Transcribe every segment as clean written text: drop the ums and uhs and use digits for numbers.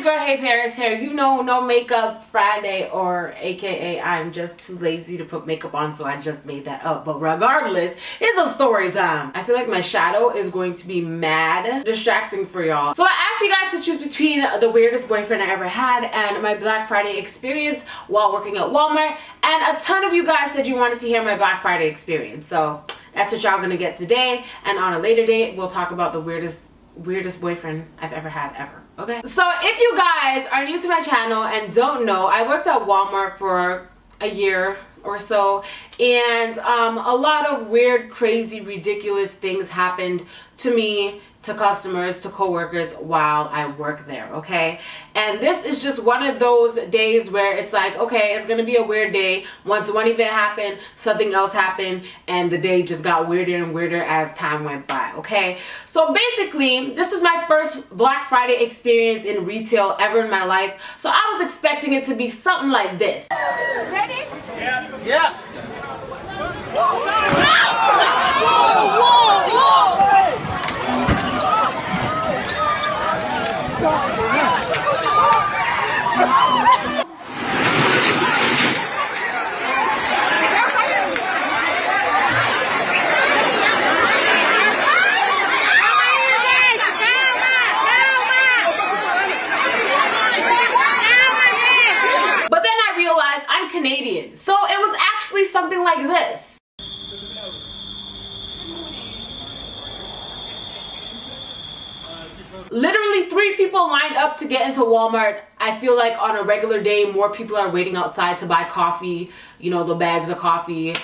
your girl HeyParis here. You know, no makeup Friday, or aka I'm just too lazy to put makeup on, so I just made that up. But regardless, it's a story time. I feel like my shadow is going to be mad distracting for y'all. So I asked you guys to choose between the weirdest boyfriend I ever had and my Black Friday experience while working at Walmart, and a ton of you guys said you wanted to hear my Black Friday experience. So that's what y'all gonna get today, and on a later date we'll talk about the weirdest boyfriend I've ever had ever. Okay, so if you guys are new to my channel and don't know, I worked at Walmart for a year or so, and a lot of weird, crazy, ridiculous things happened to me, to customers, to coworkers while I work there, okay? And this is just one of those days where it's like, okay, it's gonna be a weird day. Once one event happened, something else happened, and the day just got weirder and weirder as time went by, okay? So basically, this was my first Black Friday experience in retail ever in my life, so I was expecting it to be something like this. Ready? Yeah. Yeah. But then I realized I'm Canadian, so it was actually something like this. Literally 3 people lined up to get into Walmart. I feel like on a regular day, more people are waiting outside to buy coffee, you know, the bags of coffee,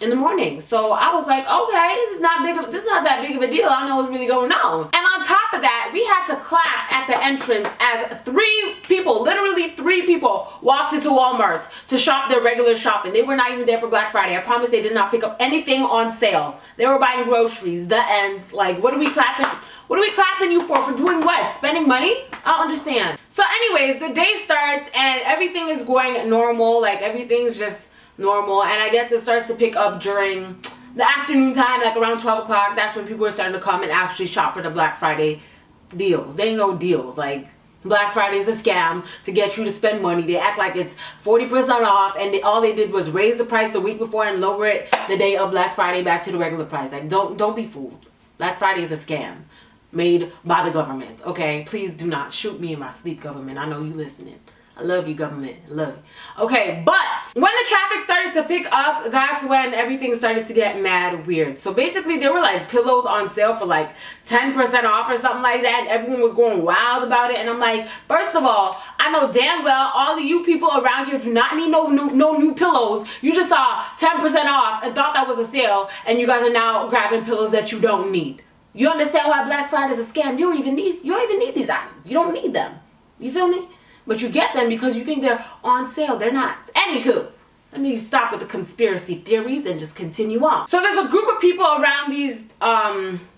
in the morning. So I was like, okay, this is not that big of a deal. I don't know what's really going on. And on top of that, we had to clap at the entrance as 3 people, literally 3 people, walked into Walmart to shop their regular shopping. They were not even there for Black Friday. I promise they did not pick up anything on sale. They were buying groceries, the ends. Like, what are we clapping? What are we clapping you for? For doing what? Spending money? I don't understand. So anyways, the day starts and everything is going normal. Like, everything's just normal. And I guess it starts to pick up during the afternoon time, like around 12 o'clock. That's when people are starting to come and actually shop for the Black Friday deals. They ain't no deals. Like, Black Friday is a scam to get you to spend money. They act like it's 40% off, and all they did was raise the price the week before and lower it the day of Black Friday back to the regular price. Like, don't be fooled. Black Friday is a scam made by the government, okay? Please do not shoot me in my sleep, government. I know you listening. I love you, government. I love you. Okay, but when the traffic started to pick up, that's when everything started to get mad weird. So basically, there were like pillows on sale for like 10% off or something like that. Everyone was going wild about it. And I'm like, first of all, I know damn well all of you people around here do not need no new pillows. You just saw 10% off and thought that was a sale, and you guys are now grabbing pillows that you don't need. You understand why Black Friday is a scam? You don't even need these items. You don't need them. You feel me? But you get them because you think they're on sale. They're not. Anywho, let me stop with the conspiracy theories and just continue on. So there's a group of people around these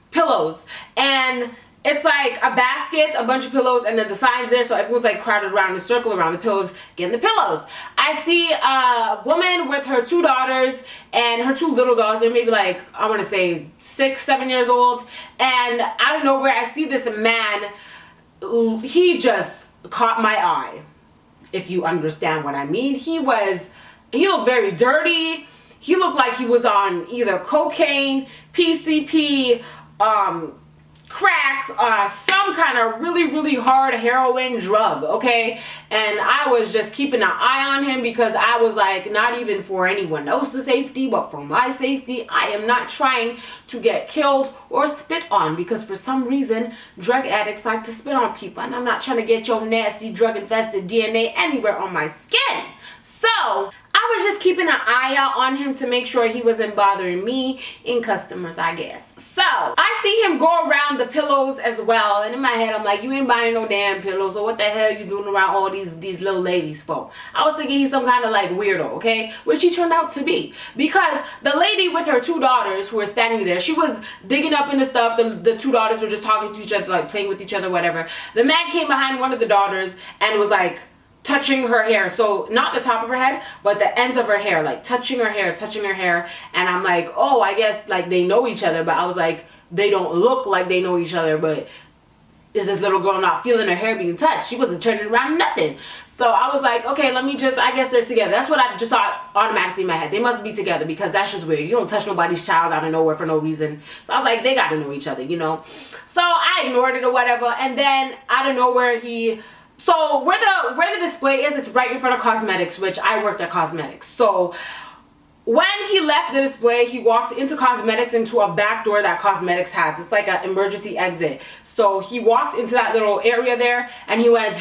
pillows, and it's like a basket, a bunch of pillows, and then the signs there, so everyone's like crowded around in a circle around the pillows, getting the pillows. I see a woman with her 2 daughters and her 2 little daughters. They're maybe like, I want to say 6, 7 years old. And out of nowhere, I see this man. He just caught my eye, if you understand what I mean. He looked very dirty. He looked like he was on either cocaine, PCP, crack, some kind of really hard heroin drug, okay? And I was just keeping an eye on him because I was like, not even for anyone else's safety, but for my safety. I am not trying to get killed or spit on, because for some reason drug addicts like to spit on people, and I'm not trying to get your nasty drug infested DNA anywhere on my skin. So I was just keeping an eye out on him to make sure he wasn't bothering me and customers, I guess. So I see him go around the pillows as well, and in my head I'm like, you ain't buying no damn pillows, so what the hell you doing around all these little ladies for? I was thinking he's some kind of like weirdo, okay? Which he turned out to be, because the lady with her 2 daughters who were standing there, she was digging up into stuff. The 2 daughters were just talking to each other, like playing with each other, whatever. The man came behind one of the daughters and was like touching her hair. So not the top of her head, but the ends of her hair, like touching her hair. And I'm like, oh, I guess like they know each other. But I was like, they don't look like they know each other, but is this little girl not feeling her hair being touched? She wasn't turning around, nothing. So I was like, okay, let me just, I guess they're together. That's what I just thought automatically in my head. They must be together because that's just weird. You don't touch nobody's child out of nowhere for no reason. So I was like, they got to know each other, you know. So I ignored it or whatever. And then out of nowhere, so where the display is, it's right in front of cosmetics, which I worked at cosmetics. So when he left the display, he walked into cosmetics, into a back door that cosmetics has. It's like an emergency exit. So he walked into that little area there and he went,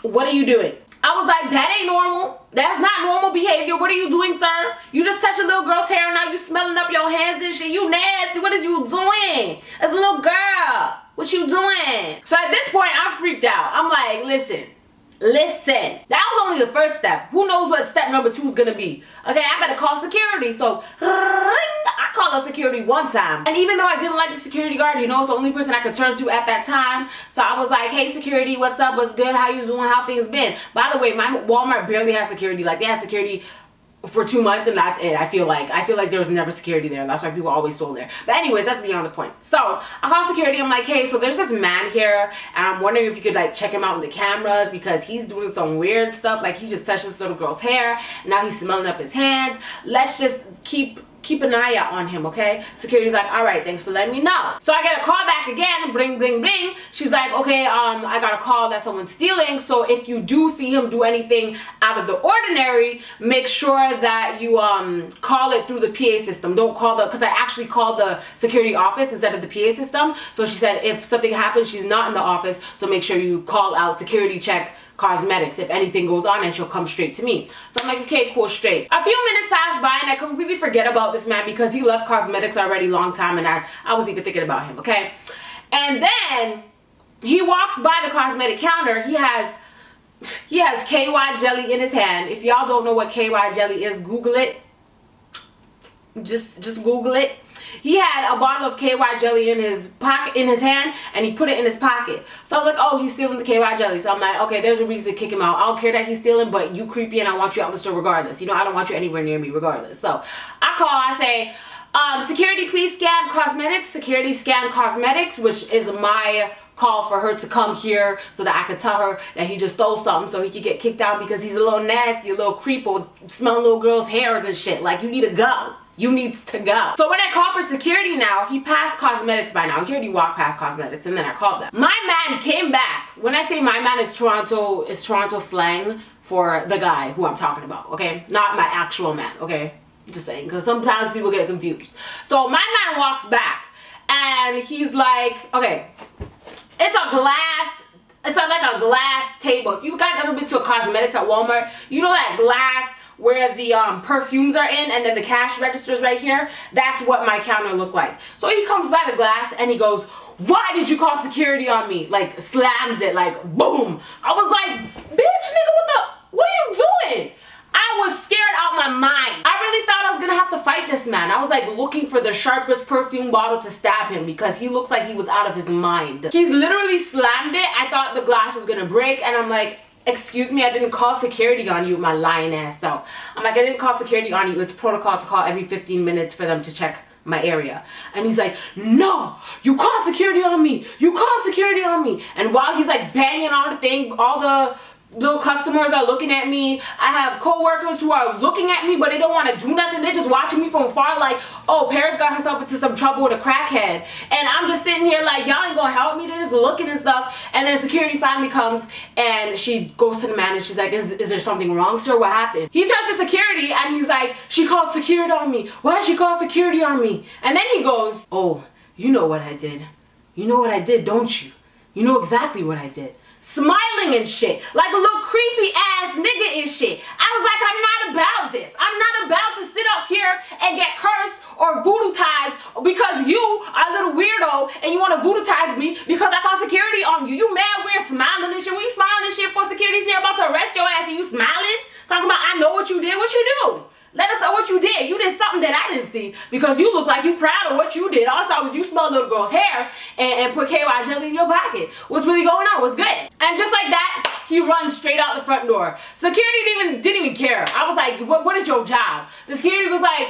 what are you doing? I was like, that ain't normal. That's not normal behavior. What are you doing, sir? You just touched a little girl's hair and now you smelling up your hands and shit. You nasty. What is you doing? That's a little girl. What you doing? So at this point, I'm freaked out. I'm like, listen. That was only the first step. Who knows what step number 2 is gonna be? Okay, I better call security. So I called out security one time. And even though I didn't like the security guard, you know, it's the only person I could turn to at that time. So I was like, hey security, what's up? What's good? How you doing? How things been? By the way, my Walmart barely has security. Like they had security for 2 months and that's it. I feel like there was never security there. That's why people always stole there. But anyways, that's beyond the point. So I called security. I'm like, hey, so there's this man here and I'm wondering if you could like check him out in the cameras because he's doing some weird stuff. Like he just touched this little girl's hair and now he's smelling up his hands. Let's just keep an eye out on him, okay? Security's like, all right, thanks for letting me know. So I get a call back again, bling, bling, bling. She's like, okay, I got a call that someone's stealing. So if you do see him do anything out of the ordinary, make sure that you call it through the PA system. Don't call because I actually called the security office instead of the PA system. So she said if something happens, she's not in the office. So make sure you call out security check cosmetics. If anything goes on, and she'll come straight to me. So I'm like, okay, cool, straight. A few minutes passed by and I completely forget about this man because he left cosmetics already long time and I was even thinking about him, okay? And then he walks by the cosmetic counter. He has KY jelly in his hand. If y'all don't know what KY jelly is, Google it. Just Google it. He had a bottle of KY jelly in his pocket, in his hand, and he put it in his pocket. So I was like, oh, he's stealing the KY jelly. So I'm like, okay, there's a reason to kick him out. I don't care that he's stealing, but you creepy and I want you out the store regardless. You know, I don't want you anywhere near me regardless. So I call, I say, security, please scan cosmetics. Security scan cosmetics, which is my call for her to come here so that I could tell her that he just stole something so he could get kicked out because he's a little nasty, a little creep, or smelling little girls' hairs and shit. Like, you need to go. You needs to go. So when I call for security now, he passed cosmetics by now. He already walked past cosmetics and then I called them. My man came back. When I say my man, is Toronto slang for the guy who I'm talking about, okay? Not my actual man, okay? Just saying, because sometimes people get confused. So my man walks back and he's like, okay, it's like a glass table. If you guys ever been to a cosmetics at Walmart, you know that glass where the perfumes are in and then the cash registers right here? That's what my counter looked like. So he comes by the glass and he goes, why did you call security on me? Like, slams it, like, boom. I was like, bitch, nigga, what are you doing? I was scared out my mind. I really thought I was gonna have to fight this man. I was like looking for the sharpest perfume bottle to stab him because he looks like he was out of his mind. He's literally slammed it. I thought the glass was gonna break and I'm like, excuse me, I didn't call security on you, my lying ass self. I'm like, I didn't call security on you. It's protocol to call every 15 minutes for them to check my area. And he's like, no, you call security on me. You call security on me. And while he's like banging on the thing, all the little customers are looking at me. I have co-workers who are looking at me, but they don't want to do nothing. They're just watching me from afar like, oh, Paris got herself into some trouble with a crackhead. And I'm just sitting here like, y'all ain't gonna help me. They're just looking and stuff. And then security finally comes and she goes to the man and she's like, is there something wrong, sir? What happened? He turns to security and he's like, she called security on me. Why did she call security on me? And then he goes, oh, you know what I did. You know what I did, don't you? You know exactly what I did. Smiling and shit, like a little creepy ass nigga and shit. I was like, I'm not about this. I'm not about to sit up here and get cursed or voodoo-tized because you are a little weirdo and you want to voodoo-tize me because I call security on you. You mad weird smiling and shit. When you smiling and shit for security's here about to arrest your ass and you smiling? Talking about, I know what you did. What you do? Let us know what you did. You did something that I didn't see because you look like you proud of what you did. All I saw was you smell a little girl's hair and put KY jelly in your pocket. What's really going on? What's good? And just like that, he runs straight out the front door. Security didn't even care. I was like, what is your job? The security was like,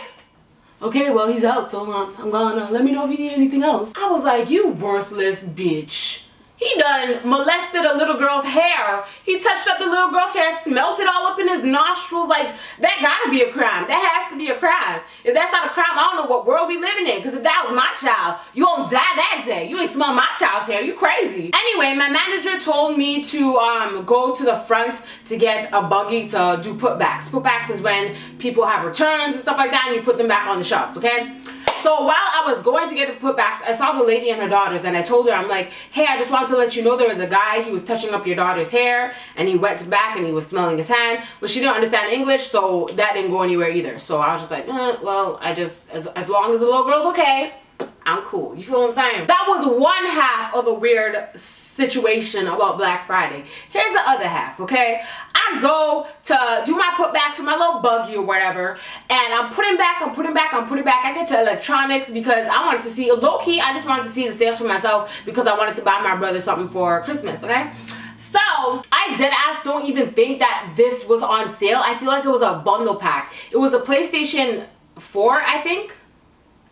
okay, well, he's out, so I'm gonna let me know if you need anything else. I was like, you worthless bitch. He done molested a little girl's hair. He touched up the little girl's hair, smelt it all up in his nostrils. Like, that gotta be a crime. That has to be a crime. If that's not a crime, I don't know what world we living in. Because if that was my child, you gonna die that day. You ain't smell my child's hair. You crazy. Anyway, my manager told me to go to the front to get a buggy to do putbacks. Putbacks is when people have returns and stuff like that, and you put them back on the shelves, okay? So while I was going to get the putbacks, I saw the lady and her daughters, and I told her, I'm like, hey, I just wanted to let you know there was a guy, he was touching up your daughter's hair, and he went back and he was smelling his hand, but she didn't understand English, so that didn't go anywhere either. So I was just like, well, I just, as long as the little girl's okay, I'm cool. You feel what I'm saying? That was one half of the weird situation about Black Friday. Here's the other half, okay? I go to do my putbacks with my little buggy or whatever, and I'm putting back. I get to electronics because I wanted to see, low-key, I just wanted to see the sales for myself because I wanted to buy my brother something for Christmas, okay? So, I dead ass don't even think that this was on sale. I feel like it was a bundle pack. It was a PlayStation 4, I think.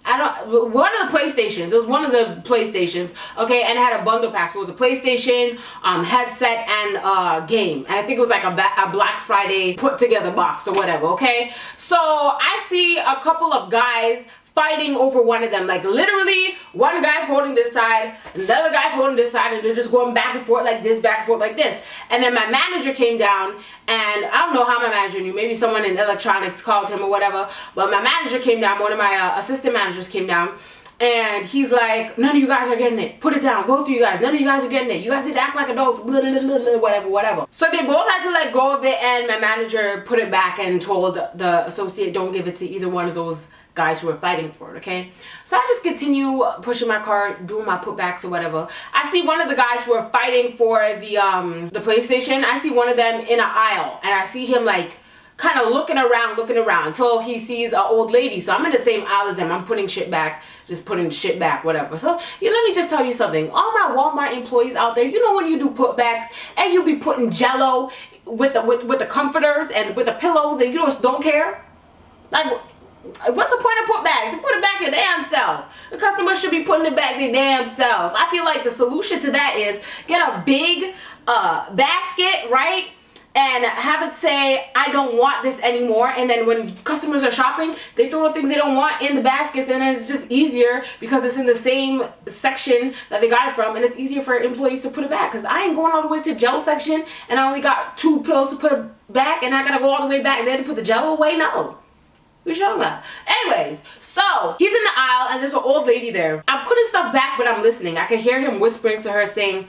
One of the PlayStations. It was one of the PlayStations, okay, and it had a bundle pack. So it was a PlayStation, headset, and game. And I think it was like a Black Friday put together box or whatever, okay? So I see a couple of guys fighting over one of them. Like, literally, one guy's holding this side, and the other guy's holding this side, and they're just going back and forth like this, back and forth like this. And then my manager came down, and I don't know how my manager knew. Maybe someone in electronics called him or whatever. But my manager came down, one of my assistant managers came down, and he's like, none of you guys are getting it. Put it down, both of you guys. None of you guys are getting it. You guys need to act like adults, blah, blah, blah, blah, whatever, whatever. So they both had to let go of it, and my manager put it back and told the associate, don't give it to either one of those guys who were fighting for it, okay? So I just continue pushing my cart, doing my putbacks or whatever. I see one of the guys who are fighting for the PlayStation. I see one of them in an aisle, and I see him like kind of looking around until he sees an old lady. So I'm in the same aisle as him. I'm putting shit back, just putting shit back, whatever. So let me just tell you something. All my Walmart employees out there, you know when you do putbacks and you be putting Jello with the comforters and with the pillows, and you just don't care? Like, what's the point of putbacks? You put it back your damn self. The customer should be putting it back their damn selves. I feel like the solution to that is get a big basket, right? And have it say, I don't want this anymore. And then when customers are shopping, they throw the things they don't want in the baskets, and then it's just easier because it's in the same section that they got it from, and it's easier for employees to put it back. Because I ain't going all the way to the Jello section, and I only got 2 pillows to put back, and I gotta go all the way back there to put the Jello away? No. What you talking about? Anyways, so he's in the aisle and there's an old lady there. I'm putting stuff back, but I'm listening. I can hear him whispering to her saying,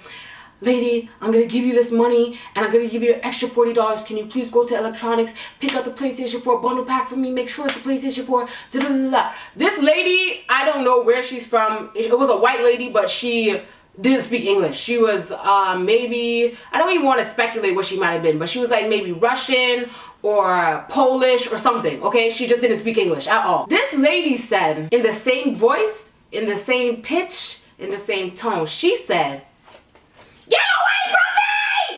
lady, I'm gonna give you this money and I'm gonna give you an extra $40. Can you please go to electronics, pick up the PlayStation 4 bundle pack for me, make sure it's the PlayStation 4, da da da da. This lady, I don't know where she's from. It was a white lady, but she didn't speak English. She was maybe, I don't even want to speculate what she might have been, but she was like maybe Russian or Polish or something, okay? She just didn't speak English at all. This lady said, in the same voice, in the same pitch, in the same tone, she said, get away from me!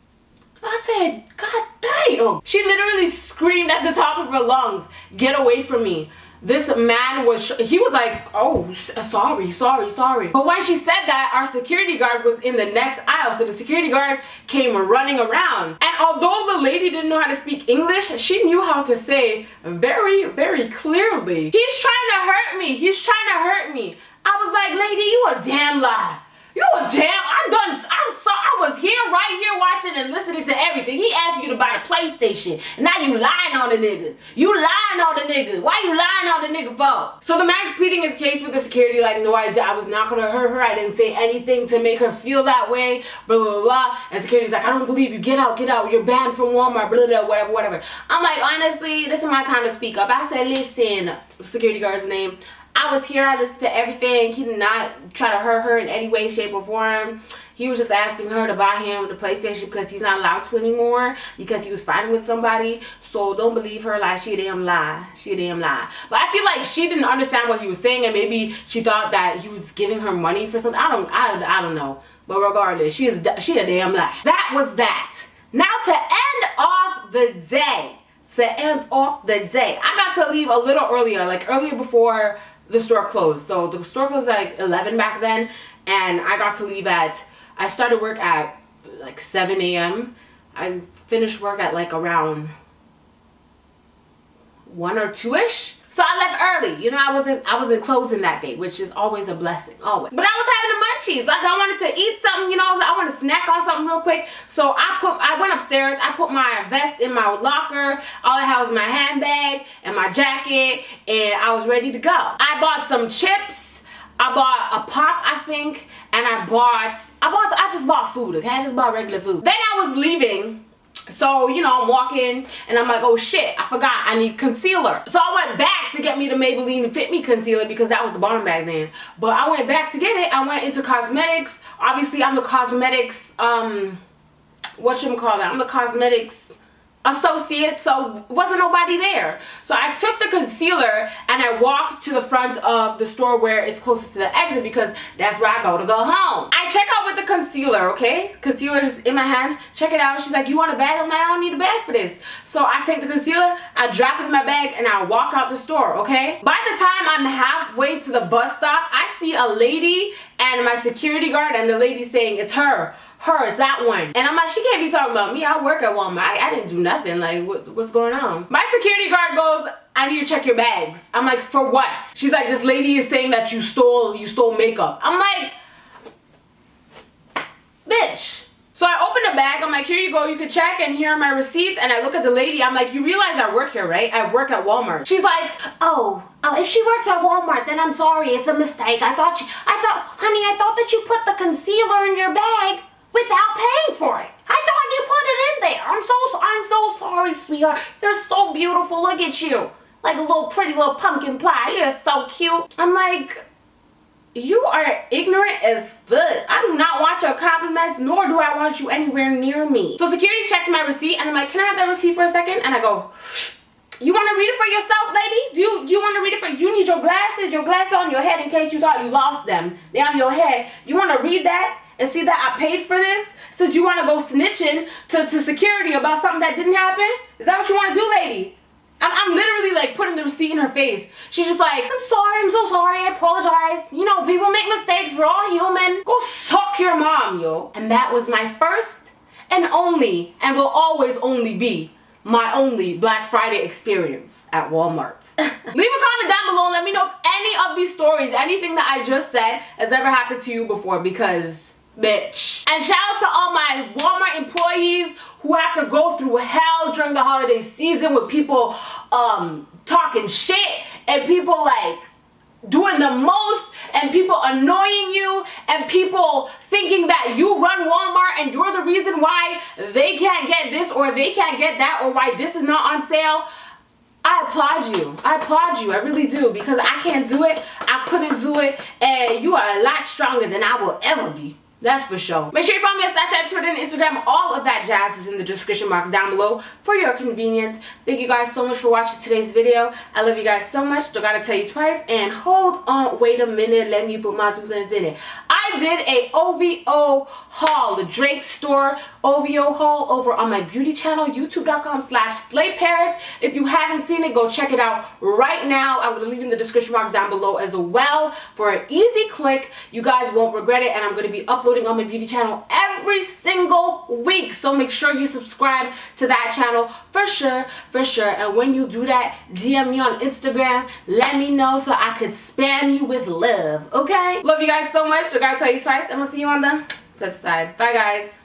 I said, God damn. She literally screamed at the top of her lungs, get away from me. This man he was like, oh, sorry. But when she said that, our security guard was in the next aisle. So the security guard came running around. And although the lady didn't know how to speak English, she knew how to say very, very clearly, he's trying to hurt me. He's trying to hurt me. I was like, lady, you a damn lie. You a damn, I was here, right here, watching and listening to everything. He asked you to buy the PlayStation. And now you lying on the nigga. You lying on the nigga. Why you lying on the nigga for? So the man's pleading his case with the security like, no, I was not gonna hurt her. I didn't say anything to make her feel that way, blah, blah, blah. And security's like, I don't believe you. Get out. You're banned from Walmart, blah, blah, blah, whatever. I'm like, honestly, this is my time to speak up. I said, listen, security guard's name, I was here, I listened to everything. He did not try to hurt her in any way, shape, or form. He was just asking her to buy him the PlayStation because he's not allowed to anymore because he was fighting with somebody. So don't believe her like she a damn lie. She a damn lie. But I feel like she didn't understand what he was saying, and maybe she thought that he was giving her money for something. I don't know. But regardless, she a damn lie. That was that. Now to end off the day, ends off the day. I got to leave a little earlier, like earlier before the store closed. So the store closed at like 11 back then, and I got to leave I started work at like 7 a.m. I finished work at like around 1 or 2ish. So I left early. You know, I wasn't closing that day, which is always a blessing, always. But I was having the munchies. Like, I wanted to eat something, you know, I want to snack on something real quick. So I went upstairs, I put my vest in my locker. All I had was my handbag and my jacket, and I was ready to go. I bought some chips. I bought a pop, I think, and I just bought food, okay? I just bought regular food. Then I was leaving. So, you know, I'm walking and I'm like, oh shit, I forgot I need concealer. So I went back to get me the Maybelline Fit Me concealer because that was the bomb back then. But I went back to get it. I went into cosmetics. Obviously, I'm the cosmetics, I'm the cosmetics associate, so wasn't nobody there. So I took the concealer and I walked to the front of the store where it's closest to the exit because that's where I go home. I check out with the concealer, okay? Concealer's in my hand. Check it out. She's like, you want a bag? I'm like, I don't need a bag for this. So I take the concealer, I drop it in my bag, and I walk out the store, okay? By the time I'm halfway to the bus stop, I see a lady and my security guard, and the lady saying, it's her. It's that one. And I'm like, she can't be talking about me. I work at Walmart. I didn't do nothing. Like, what's going on? My security guard goes, I need to check your bags. I'm like, for what? She's like, this lady is saying that you stole makeup. I'm like, bitch. So I open the bag. I'm like, here you go. You can check, and here are my receipts. And I look at the lady. I'm like, you realize I work here, right? I work at Walmart. She's like, oh, if she works at Walmart, then I'm sorry. It's a mistake. I thought, honey, I thought that you put the concealer in your bag without paying for it. I thought you put it in there. I'm so sorry, sweetheart. You're so beautiful. Look at you. Like a little pretty little pumpkin pie. You're so cute. I'm like, you are ignorant as fuck. I do not want your compliments, nor do I want you anywhere near me. So security checks my receipt, and I'm like, can I have that receipt for a second? And I go, you want to read it for yourself, lady? Do you want to read it for, you need your glasses on your head in case you thought you lost them. They're on your head. You want to read that and see that I paid for this? Since you want to go snitching to security about something that didn't happen? Is that what you want to do, lady? I'm literally like putting the receipt in her face. She's just like, I'm sorry, I'm so sorry, I apologize. You know, people make mistakes, we're all human. Go suck your mom, yo. And that was my first and only, and will always only be, my only Black Friday experience at Walmart. Leave a comment down below and let me know if any of these stories, anything that I just said, has ever happened to you before, because bitch. And shout out to all my Walmart employees who have to go through hell during the holiday season with people talking shit and people like doing the most and people annoying you and people thinking that you run Walmart and you're the reason why they can't get this or they can't get that or why this is not on sale. I applaud you. I really do, because I can't do it. I couldn't do it, and you are a lot stronger than I will ever be. That's for sure. Make sure you follow me on Snapchat, Twitter, and Instagram. All of that jazz is in the description box down below for your convenience. Thank you guys so much for watching today's video. I love you guys so much. Don't gotta tell you twice. And hold on, wait a minute. Let me put my 2 cents in it. I did a OVO haul, the Drake store OVO haul over on my beauty channel, youtube.com/HeyParis. If you haven't seen it, go check it out right now. I'm gonna leave it in the description box down below as well for an easy click. You guys won't regret it, and I'm gonna be uploading on my beauty channel every single week, so make sure you subscribe to that channel for sure. And when you do that, DM me on Instagram, let me know so I could spam you with love, okay? Love you guys so much. I gotta tell you twice, and we'll see you on the flip side. Bye guys.